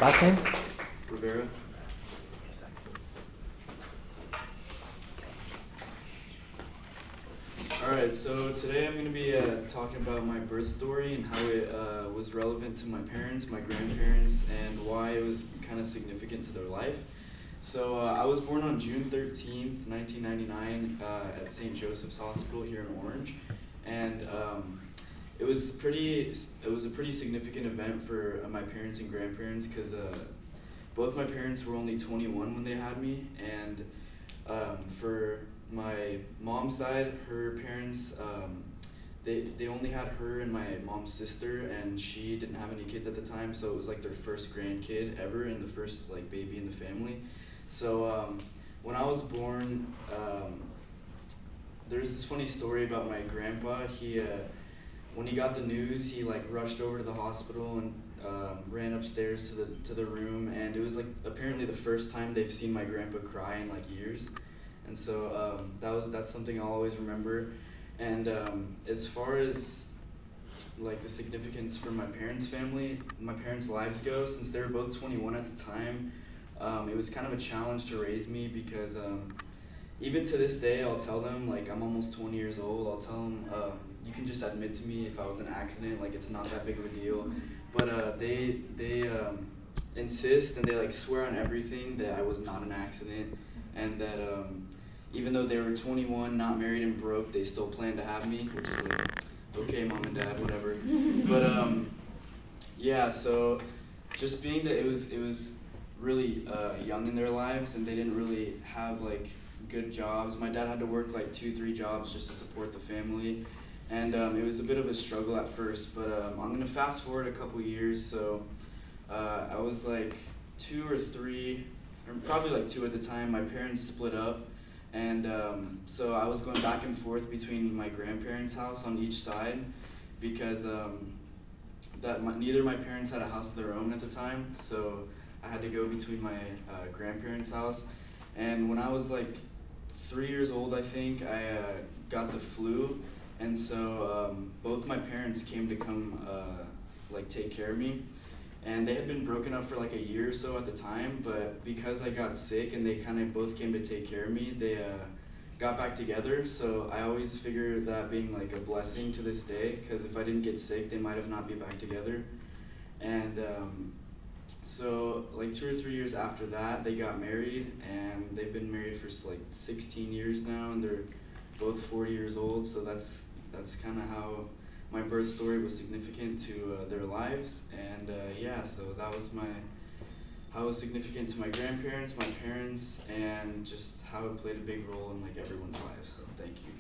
Last name? Rivera. Alright, so today I'm going to be talking about my birth story and how it was relevant to my parents, my grandparents, and why it was kind of significant to their life. So I was born on June 13th, 1999 at St. Joseph's Hospital here in Orange, and it was a pretty significant event for my parents and grandparents because both my parents were only 21 when they had me, and for my mom's side, her parents, they only had her and my mom's sister, and she didn't have any kids at the time, so it was like their first grandkid ever and the first like baby in the family. So when I was born, there's this funny story about my grandpa. He when he got the news, he like rushed over to the hospital and ran upstairs to the room, and it was like apparently the first time they've seen my grandpa cry in like years. And so that's something I'll always remember. And as far as like the significance for my parents' family, my parents' lives go, since they were both 21 at the time, it was kind of a challenge to raise me because even to this day, I'll tell them, like I'm almost 20 years old, I'll tell them, you can just admit to me if I was in an accident, like it's not that big of a deal. But they insist and they like swear on everything that I was not an accident, and that even though they were 21, not married and broke, they still plan to have me, which is like, okay, mom and dad, whatever. But yeah, so just being that it was really young in their lives and they didn't really have like good jobs. My dad had to work like 2-3 jobs just to support the family, and it was a bit of a struggle at first, but I'm gonna fast forward a couple years. So I was like 2 or 3, or probably like 2 at the time. My parents split up, and so I was going back and forth between my grandparents' house on each side because neither of my parents had a house of their own at the time, so I had to go between my grandparents' house. And when I was like 3 years old, I think, I got the flu, and so both my parents came to come like take care of me. And they had been broken up for like a year or so at the time, but because I got sick and they kind of both came to take care of me, they got back together. So I always figure that being like a blessing to this day, because if I didn't get sick, they might have not been back together. And so like 2 or 3 years after that, they got married, and they've been married for like 16 years now, and they're both 40 years old. So that's kind of how my birth story was significant to their lives. And yeah, so that was how it was significant to my grandparents, my parents, and just how it played a big role in like everyone's lives. So thank you.